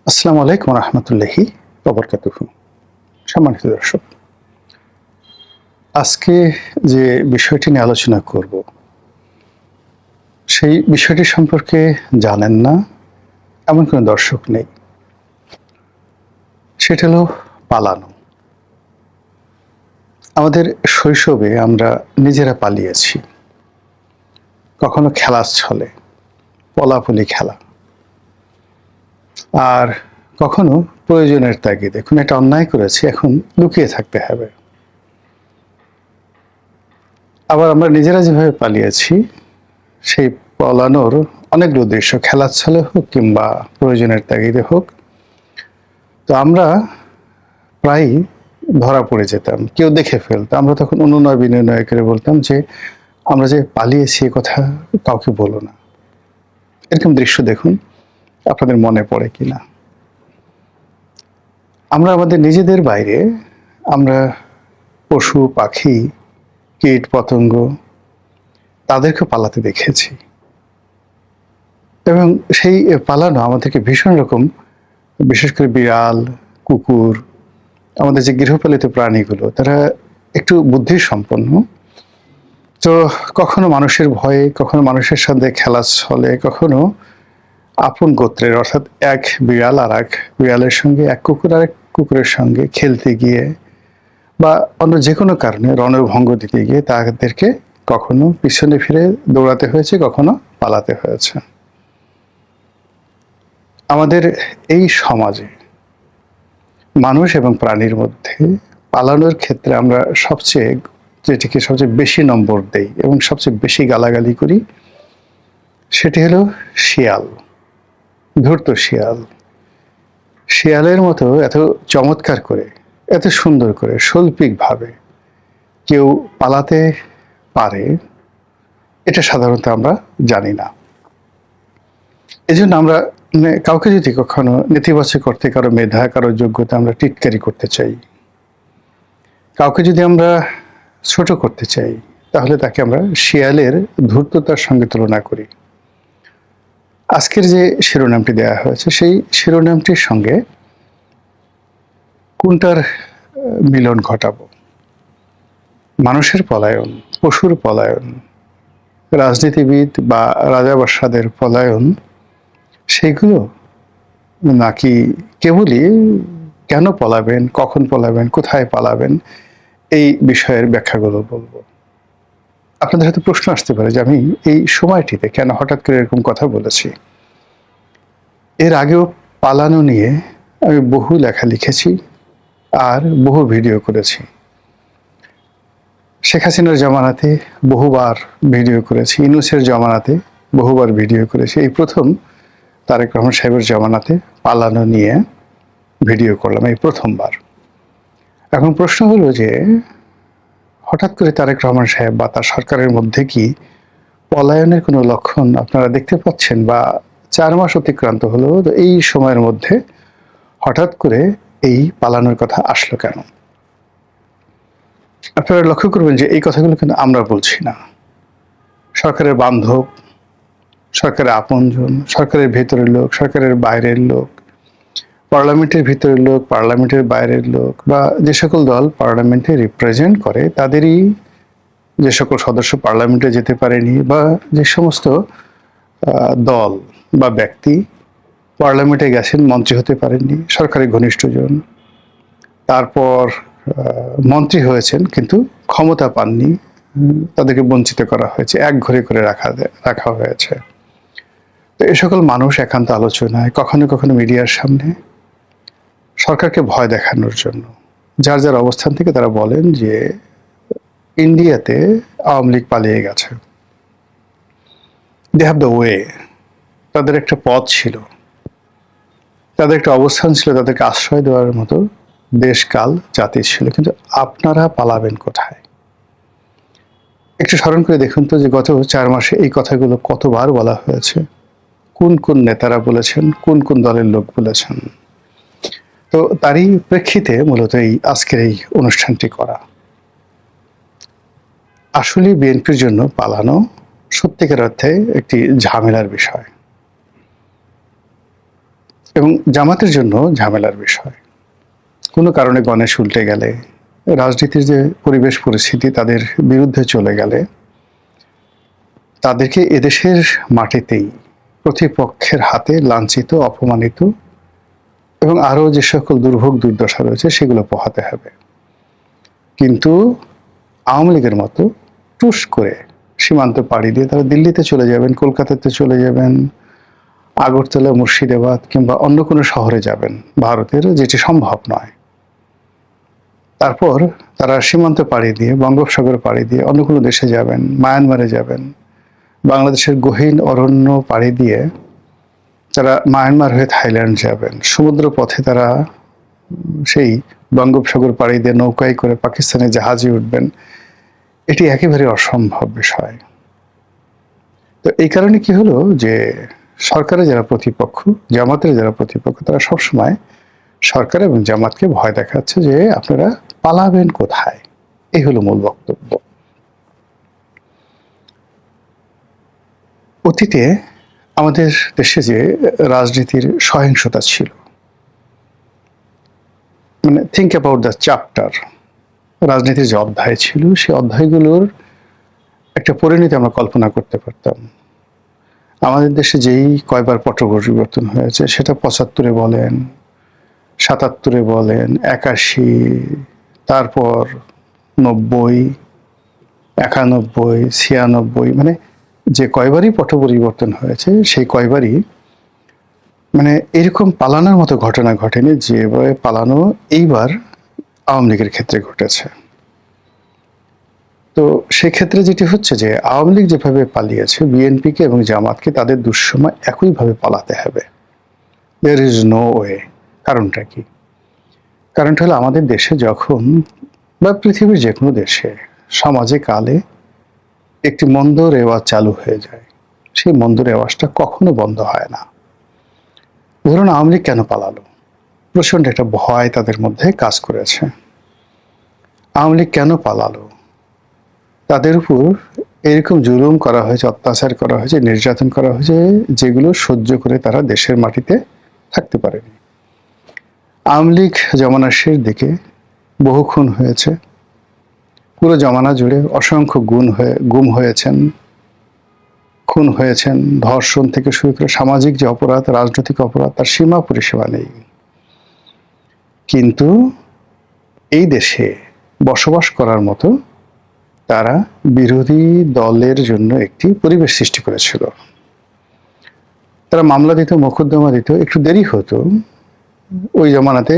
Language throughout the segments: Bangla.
আসসালামু আলাইকুম রহমতুল্লাহি ওবরকাতুহু। সম্মানিত দর্শক, আজকে যে বিষয়টি নিয়ে আলোচনা করব সেই বিষয়টি সম্পর্কে জানেন না এমন কোনো দর্শক নেই। সেটা হলো পালানো। আমাদের শৈশবে আমরা নিজেরা পালিয়েছি, কখনো খেলার ছলে, পলাপুলি খেলা, আর কখনো প্রয়োজনের তাগিদে কোনো একটা অন্যায় করেছি, এখন লুকিয়ে থাকতে হবে। আবার আমরা নিজেরা যেভাবে পালিয়েছি, সেই পলানোর অনেকগুলো দৃশ্য, খেলার ছলে হোক কিংবা প্রয়োজনের তাগিদে হোক, তো আমরা প্রায়ই ধরা পড়ে যেতাম, কেউ দেখে ফেলতো। আমরা তখন অনুনয় বিনয় করে বলতাম যে আমরা যে পালিয়েছি এ কথা কাউকে বলো না। এরকম দৃশ্য দেখুন, আপনাদের মনে পড়ে কিনা। আমরা আমাদের নিজেদের বাইরে আমরা পশু পাখি, কীট পতঙ্গ, তাদেরকে পালাতে দেখেছি, এবং সেই পালানো আমাদেরকে ভীষণ রকম, বিশেষ করে বিড়াল, কুকুর, আমাদের যে গৃহপালিত প্রাণীগুলো, তারা একটু বুদ্ধির সম্পন্ন। তো কখনো মানুষের ভয়ে, কখনো মানুষের সাথে খেলার ছলে, কখনো আপন গোত্রের অর্থাৎ এক বিড়াল আর এক বিড়ালের সঙ্গে, এক কুকুর আর এক কুকুরের সঙ্গে খেলতে গিয়ে বা অন্য যে কোনো কারণে রণভঙ্গ দিতে গিয়ে তাদেরকে কখনো পিছনে ফিরে দৌড়াতে হয়েছে, কখনো পালাতে হয়েছে। আমাদের এই সমাজে মানুষ এবং প্রাণীর মধ্যে পালানোর ক্ষেত্রে আমরা যেটিকে সবচেয়ে বেশি নম্বর দেই এবং সবচেয়ে বেশি গালাগালি করি, সেটি হলো শিয়াল। ধূর্ত শিয়াল। শিয়ালের মতো এত চমৎকার করে, এত সুন্দর করে, শৈল্পিকভাবে কেউ পালাতে পারে, এটা সাধারণত আমরা জানি না। এজন্য আমরা কাউকে যদি কখনো নেতিবাচক করতে, কারো মেধা, কারো যোগ্যতা আমরা টিটকারি করতে চাই, কাউকে যদি আমরা ছোট করতে চাই, তাহলে তাকে আমরা শিয়ালের ধূর্ততার সঙ্গে তুলনা করি। আজকের যে শিরোনামটি দেওয়া হয়েছে, সেই শিরোনামটির সঙ্গে কোনটার মিলন ঘটাবো? মানুষের পলায়ন, পশুর পলায়ন, রাজনীতিবিদ বা রাজাবাদশাদের পলায়ন, সেগুলো, নাকি কেবলই কেন পলাবেন, কখন পলাবেন, কোথায় পালাবেন, এই বিষয়ের ব্যাখ্যাগুলো বলবো। আপনাদের হয়তো প্রশ্ন আসতে পারে যে আমি এই সময়টিতে কেন হঠাৎ করে এরকম কথা বলেছি। এর আগেও পালানো নিয়ে আমি বহু লেখা লিখেছি আর বহু ভিডিও করেছি। শেখ হাসিনার জামানাতে বহুবার ভিডিও করেছি, ইউনূসের জামানাতে বহুবার ভিডিও করেছি। এই প্রথম তারেক রহমান সাহেবের জামানাতে পালানো নিয়ে ভিডিও করলাম, এই প্রথমবার। এখন প্রশ্ন হলো যে হঠাৎ করে তারেক রহমান সাহেব বা তার সরকারের মধ্যে কি পলায়নের কোনো লক্ষণ আপনারা দেখতে পাচ্ছেন? বা 4 মাস অতিক্রান্ত হলো, তো এই সময়ের মধ্যে হঠাৎ করে এই পালানোর কথা আসলো কেন? আপনারা লক্ষ্য করবেন যে এই কথাগুলো কিন্তু আমরা বলছি না। সরকারের বান্ধব, সরকারের আপনজন, সরকারের ভেতরের লোক, সরকারের বাইরের লোক, পার্লামেন্টের ভিতরের লোক, পার্লামেন্টের বাইরের লোক, বা যে সকল দল পার্লামেন্টে রিপ্রেজেন্ট করে তাদেরই যে সকল সদস্য পার্লামেন্টে যেতে পারেনি, বা যে সমস্ত দল বা ব্যক্তি পার্লামেন্টে গেছেন, মন্ত্রী হতে পারেননি, সরকারি ঘনিষ্ঠজন, তারপর মন্ত্রী হয়েছেন কিন্তু ক্ষমতা পাননি, তাদেরকে বঞ্চিত করা হয়েছে, একঘরে করে রাখা হয়েছে। তো এ সকল মানুষ একান্ত আলোচনায়, কখনো কখনো মিডিয়ার সামনে সরকারকে ভয় দেখানোর জন্য যার যার অবস্থান থেকে তারা বলেন যে ইন্ডিয়াতে আওয়ামী লীগ পালিয়ে গেছে, দে হ্যাভ দ্য ওয়ে, তাদের একটা পথ ছিল, তাদের একটা অবস্থান ছিল, তাদেরকে আশ্রয় দেওয়ার মতো দেশ, কাল, জাতি ছিল। কিন্তু আপনারা পালাবেন কোথায়? একটু স্মরণ করে দেখুন তো যে গত 4 মাসে এই কথাগুলো কতবার বলা হয়েছে, কোন কোন নেতারা বলেছেন, কোন কোন দলের লোক বলেছেন। তো তারই প্রেক্ষিতে মূলত এই আজকের এই অনুষ্ঠানটি করা। আসলে বিএনপির জন্য পালানো সত্যিকার অর্থে একটি ঝামেলার বিষয়, এবং জামাতের জন্য ঝামেলার বিষয়। কোনো কারণে গণেশ উল্টে গেলে, রাজনীতির যে পরিবেশ পরিস্থিতি তাদের বিরুদ্ধে চলে গেলে, তাদেরকে এদেশের মাটিতেই প্রতিপক্ষের হাতে লাঞ্ছিত, অপমানিত এবং আরও যে সকল দুর্ভোগ দুর্দশা রয়েছে সেগুলো পোহাতে হবে। কিন্তু আওয়ামী লীগের মতো টুস করে সীমান্ত পাড়ি দিয়ে তারা দিল্লিতে চলে যাবেন, কলকাতাতে চলে যাবেন, আগরতলা, মুর্শিদাবাদ কিংবা অন্য কোনো শহরে যাবেন ভারতের, যেটি সম্ভব নয়। তারপর তারা সীমান্ত পাড়ি দিয়ে, বঙ্গোপসাগর পাড়ি দিয়ে অন্য কোনো দেশে যাবেন, মায়ানমারে যাবেন, বাংলাদেশের গহীন অরণ্য পাড়ি দিয়ে তারা মায়ানমার হয়ে থাইল্যান্ড যাবেন, সমুদ্র পথে তারা সেই বঙ্গোপসাগর পাড়ি দিয়ে নৌকায় করে পাকিস্তানের জাহাজে উঠবেন। এটি একেবারে অসম্ভব বিষয়। তো এই কারণে কি হলো যে সরকারের যারা প্রতিপক্ষ, জামাতের যারা প্রতিপক্ষ, তারা সবসময় সরকার এবং জামাতকে ভয় দেখাচ্ছে যে আপনারা পালাবেন কোথায়। এই হলো মূল বক্তব্য। অতীতে আমাদের দেশে যে রাজনীতির সহিংসতা ছিল, মানে থিঙ্ক অ্যাবাউট দ্য চ্যাপ্টার, রাজনীতির যে অধ্যায় ছিল সেই অধ্যায়গুলোর একটা পরিণতি আমরা কল্পনা করতে পারতাম। আমাদের দেশে যেই কয়বার পট পরিবর্তন হয়েছে, সেটা ৭৫-এ বলেন, ৭৭-এ বলেন, ৮১, তারপর ৯০, ৯১, ৯৬, মানে যে কয়বারই পট পরিবর্তন হয়েছে সেই কয়বারই মানে এরকম পালানোর মতো ঘটনা ঘটেনি যেভাবে পালানো এইবার আওয়ামী লীগের ক্ষেত্রে ঘটেছে। তো সেক্ষেত্রে যেটি হচ্ছে যে আওয়ামী লীগ যেভাবে পালিয়েছে, বিএনপিকে এবং জামাতকে তাদের দুঃসময় একইভাবে পালাতে হবে। There is no way. কারণটা কি? কারণটা হলো আমাদের দেশে যখন, বা পৃথিবীর যে কোনো দেশে, সমাজে কালে একটি মন্দ রেওয়াজ চালু হয়ে যায়, সেই মন্দ রেওয়াজটা কখনো বন্ধ হয় না। ধরুন আওয়ামী লীগ কেন পালালো? প্রচণ্ড একটা ভয় তাদের মধ্যে কাজ করেছে। আওয়ামী লীগ কেন পালালো? তাদের উপর এরকম জুলুম করা হয়েছে, অত্যাচার করা হয়েছে, নির্যাতন করা হয়েছে, যেগুলো সহ্য করে তারা দেশের মাটিতে থাকতে পারেনি। আওয়ামী লীগ জমানার শেষ দিকে বহু খুন হয়েছে, পুরো জমানা জুড়ে অসংখ্য গুম হয়েছেন, খুন হয়েছেন, ধর্ষণ থেকে শুরু করে সামাজিক যে অপরাধ, রাজনৈতিক অপরাধ, তার সীমা পরিসীমা নেই। কিন্তু এই দেশে বসবাস করার মতো তারা বিরোধী দলের জন্য একটি পরিবেশ সৃষ্টি করেছিল। তারা মামলা দিত, মোকদ্দমা দিত, একটু দেরি হতো। ওই জমানাতে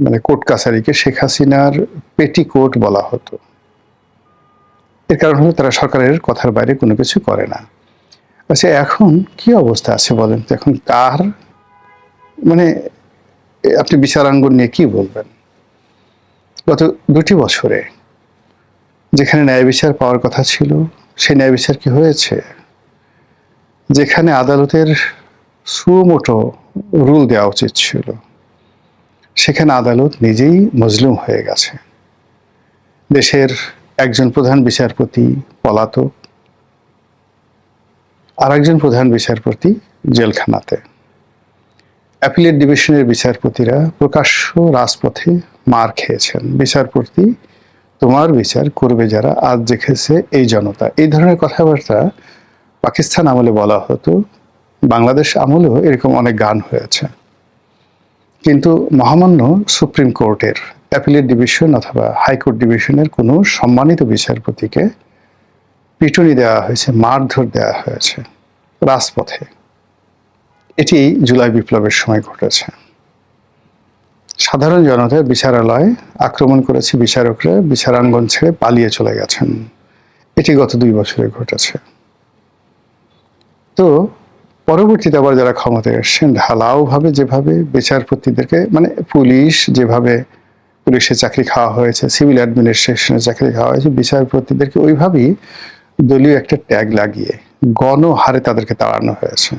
মানে কোর্ট কাছারিকে শেখ হাসিনার পেটিকোট বলা হতো। এর কারণ হলো তারা সরকারের কথার বাইরে কোনো কিছু করে না। আচ্ছা, এখন কি অবস্থা আছে বলেন তো? এখন কার মানে আপনি বিচারাঙ্গন নিয়ে কি বলবেন? গত ২টি বছরে যেখানে ন্যায় বিচার পাওয়ার কথা ছিল, সেই ন্যায় বিচার কি হয়েছে? যেখানে আদালতের সুমোটো রুল দেওয়া উচিত ছিল, সেখানে আদালত নিজেই মজলুম হয়ে গেছে। দেশের একজন প্রধান বিচারপতি পলাতক, আর একজন প্রধান বিচারপতি জেলখানাতে। অ্যাপিলেট ডিভিশনের বিচারপতিরা প্রকাশ্য রাজপথে মার খেয়েছেন। বিচারপতি, তোমার বিচার করবে যারা, আজ দেখেছে এই জনতা। এই ধরনের কথাবার্তা পাকিস্তান আমলে বলা হতো, বাংলাদেশ আমলেও এরকম অনেক গান হয়েছে। কিন্তু মহামান্য সুপ্রিম কোর্টের অ্যাপিলেট ডিভিশন অথবা হাইকোর্ট ডিভিশনের কোনো সম্মানিত বিচারপতিকে পিটুনি দেওয়া হয়েছে, মারধর দেওয়া হয়েছে রাজপথে। এটি জুলাই বিপ্লবের সময় ঘটেছে। সাধারণ জনতা বিচারালয় আক্রমণ করেছে, বিচারকরা বিচারাঙ্গন ছেড়ে পালিয়ে চলে গেছেন। এটি গত ২ বছরে ঘটেছে। তো পরবর্তীতে আবার যারা ক্ষমতায় এসছেন, ঢালাওভাবে যেভাবে বিচারপতিদেরকে, মানে পুলিশ যেভাবে পুলিশের চাকরি খাওয়া হয়েছে, সিভিল অ্যাডমিনিস্ট্রেশনের চাকরি খাওয়া হয়েছে, বিচারপতিদেরকে ওইভাবেই দলীয় একটা ট্যাগ লাগিয়ে গণহারে তাদেরকে তাড়ানো হয়েছে।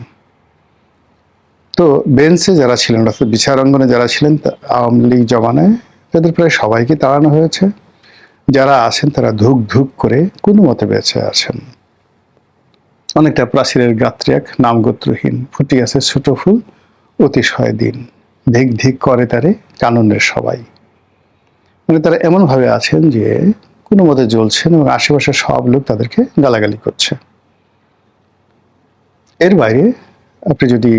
তো বেঞ্চে যারা ছিলেন, অর্থাৎ বিচারাঙ্গনে যারা ছিলেন আওয়ামী লীগ জমানায়, তাদের প্রায় সবাইকে তাড়ানো হয়েছে। যারা আছেন তারা ধুক ধুক করে কোনো মতে বেঁচে আছেন। অনেকটা প্রাচীরের গাত্রে এক নামগোত্রহীন ফুটে আছে ছোট ফুল, অতিশয় দিন, ধিক ধিক করে তারে কাননের সবাই। মানে তারা এমনভাবে আছেন যে কোনো মতে জ্বলছেন এবং আশেপাশের সব লোক তাদেরকে গালাগালি করছে। এর বাইরে আপনি যদি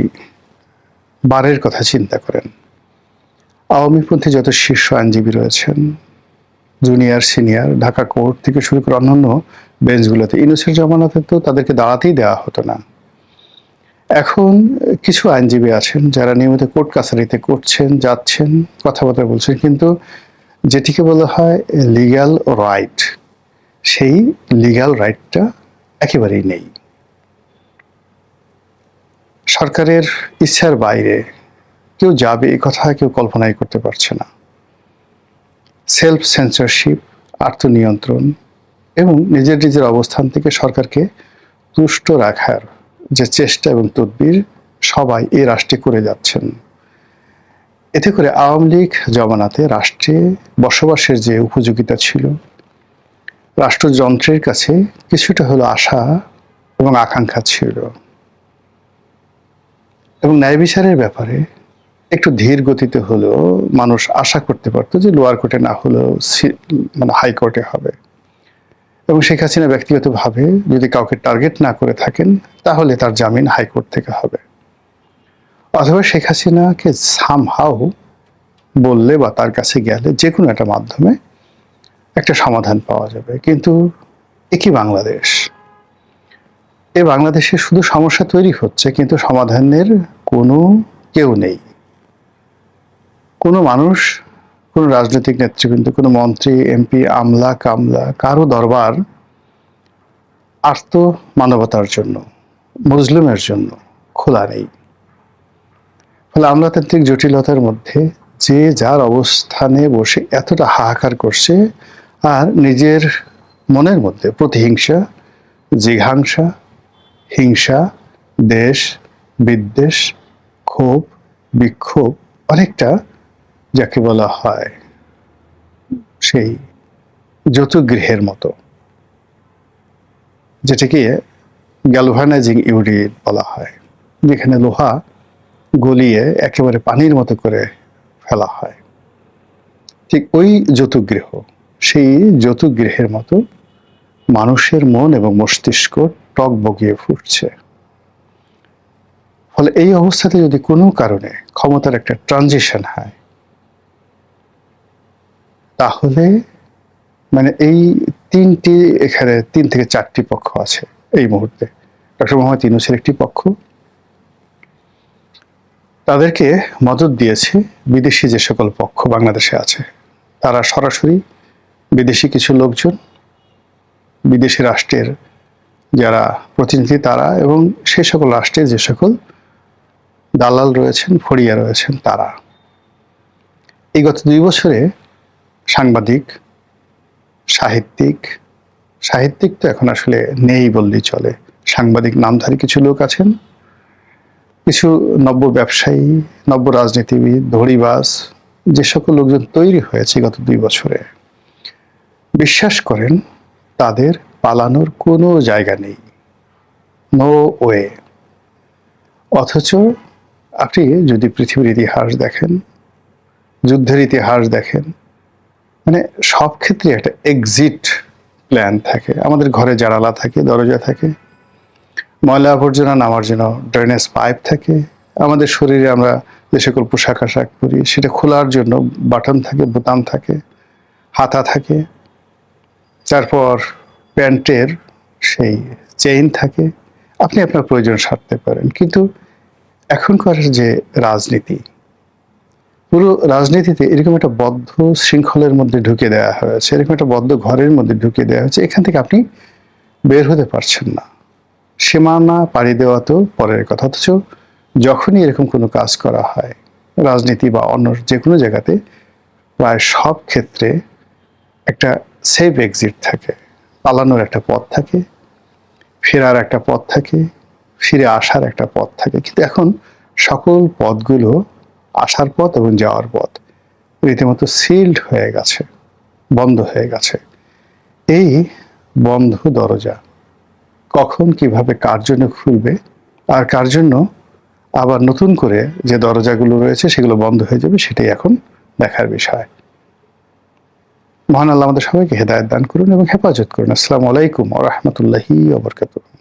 বারের কথা চিন্তা করেন, আওয়ামীপন্থী যত শীর্ষ আইনজীবী রয়েছেন, জুনিয়র সিনিয়র, ঢাকা কোর্ট থেকে শুরু করে অন্যান্য বেঞ্চগুলোতে, ইউনূসের জামানতে তো তাদেরকে দাঁড়াতেই দেওয়া হতো না। এখন কিছু আইনজীবী আছেন যারা নিয়মিত কোর্ট কাছারিতে করছেন, যাচ্ছেন, কথাবার্তা বলছেন, কিন্তু যেটিকে বলা হয় লিগ্যাল রাইট, সেই লিগ্যাল রাইটটা একেবারেই নেই। সরকারের ইচ্ছার বাইরে কেউ যাবে এই কথা কেউ কল্পনাই করতে পারছে না। সেলফ সেন্সরশিপ, আত্মনিয়ন্ত্রণ এবং নিজের নিজের অবস্থান থেকে সরকারকে তুষ্ট রাখার যে চেষ্টা এবং তদবির সবাই এই রাষ্ট্রে করে যাচ্ছেন। এতে করে আওয়ামী লীগ জমানাতে রাষ্ট্রে বসবাসের যে উপযোগিতা ছিল, রাষ্ট্রযন্ত্রের কাছে কিছুটা হলো আশা এবং আকাঙ্ক্ষা ছিল, এবং ন্যায় বিচারের ব্যাপারে একটু ধীর গতিতে হলেও মানুষ আশা করতে পারতো যে লোয়ার কোর্টে না হলেও মানে হাইকোর্টে হবে। এবং শেখ হাসিনা ব্যক্তিগতভাবে যদি কাউকে টার্গেট না করে থাকেন তাহলে তার জামিন হাইকোর্ট থেকে হবে, অথবা শেখ হাসিনাকে সামহাও বললে বা তার কাছে গেলে যে কোনো একটা মাধ্যমে একটা সমাধান পাওয়া যাবে। কিন্তু একই বাংলাদেশ, এ বাংলাদেশে শুধু সমস্যা তৈরি হচ্ছে কিন্তু সমাধানের কোনো কেউ নেই। কোনো মানুষ, কোনো রাজনৈতিক নেতৃবৃন্দ, কোনো মন্ত্রী, এমপি, আমলা কামলা, কারো দরবার আর্ত মানবতার জন্য, মুসলিমের জন্য খোলা নেই। ফলে আমলাতান্ত্রিক জটিলতার মধ্যে যে যার অবস্থানে বসে এতটা হাহাকার করছে, আর নিজের মনের মধ্যে প্রতিহিংসা, জিঘাংসা, হিংসা, দেশ বিদ্বেষ, ক্ষোভ, বিক্ষোভ, অনেকটা যাকে বলা হয় সেই যৌতুগৃহের মতো, যেটাকে গ্যালভানাইজিং ইউনিট বলা হয়, যেখানে লোহা গলিয়ে একেবারে পানির মতো করে ফেলা হয়। ঠিক ওই যৌতুগৃহ, সেই যৌতুগৃহের মতো মানুষের মন এবং মস্তিষ্ক টক বগিয়ে ফুটছে। ফলে এই অবস্থাতে যদি কোনো কারণে ক্ষমতার একটা ট্রানজিশন হয়, তাহলে মানে এই তিনটি, এখানে 3 থেকে 4টি পক্ষ আছে এই মুহূর্তে। ডক্টর মোহাম্মদ ইউনূসের একটি পক্ষ, তাদেরকে মদদ দিয়েছে বিদেশি যে সকল পক্ষ বাংলাদেশে আছে, তারা সরাসরি বিদেশি কিছু লোকজন, বিদেশি রাষ্ট্রের যারা প্রতিনিধি তারা, এবং সে সকল রাষ্ট্রে যে সকল দালাল রয়েছেন, ফড়িয়া রয়েছেন তারা। এই গত 2 বছরে সাংবাদিক, সাহিত্যিক তো এখন আসলে নেই বললেই চলে, সাংবাদিক নামধারী কিছু লোক আছেন, কিছু নব্য ব্যবসায়ী, নব্য রাজনীতিবিদ, ধড়িবাজ, যে সকল লোকজন তৈরি হয়েছে গত 2 বছরে, বিশ্বাস করেন তাদের পালানোর কোনো জায়গা নেই, নো ওয়ে। অথচ আপনি যদি পৃথিবীর ইতিহাস দেখেন, যুদ্ধের ইতিহাস দেখেন, মানে সব ক্ষেত্রে একটা এক্সিট প্ল্যান থাকে। আমাদের ঘরে জানালা থাকে, দরজা থাকে, ময়লা আবর্জনা নামার জন্য ড্রেনেজ পাইপ থাকে, আমাদের শরীরে আমরা যে সকল পোশাক আশাক পরি সেটা খোলার জন্য বাটন থাকে, বোতাম থাকে, হাতা থাকে, তারপর প্যান্টের সেই চেইন থাকে, আপনি আপনার প্রয়োজন সারতে পারেন। কিন্তু এখনকার যে রাজনীতি, পুরো রাজনীতিতে এরকম একটা বদ্ধ শৃঙ্খলের মধ্যে ঢুকে দেওয়া হয়েছে, এরকম একটা বদ্ধ ঘরের মধ্যে ঢুকে দেওয়া হয়েছে, এখান থেকে আপনি বের হতে পারছেন না। সীমানা পাড়ি দেওয়া তো পরের কথা, অথচ যখনই এরকম কোনো কাজ করা হয় রাজনীতি বা অন্য যে কোনো জায়গাতে, প্রায় সব ক্ষেত্রে একটা সেফ এক্সিট থাকে, পালানোর একটা পথ থাকে, ফেরার একটা পথ থাকে, ফিরে আসার একটা পথ থাকে। কিন্তু এখন সকল পথগুলো, আসার পথ এবং যাওয়ার পথ, রীতিমতো সিল্ড হয়ে গেছে, বন্ধ হয়ে গেছে। এই বন্ধ দরজা কখন কিভাবে কার জন্য খুলবে আর কার জন্য আবার নতুন করে যে দরজাগুলো রয়েছে সেগুলো বন্ধ হয়ে যাবে, সেটাই এখন দেখার বিষয়। মহান আল্লাহ আমাদের সবাইকে হেদায়েত দান করুন এবং হেফাজত করুন। আসসালামু আলাইকুম ওয়া রাহমাতুল্লাহি ওয়া বারাকাতুহু।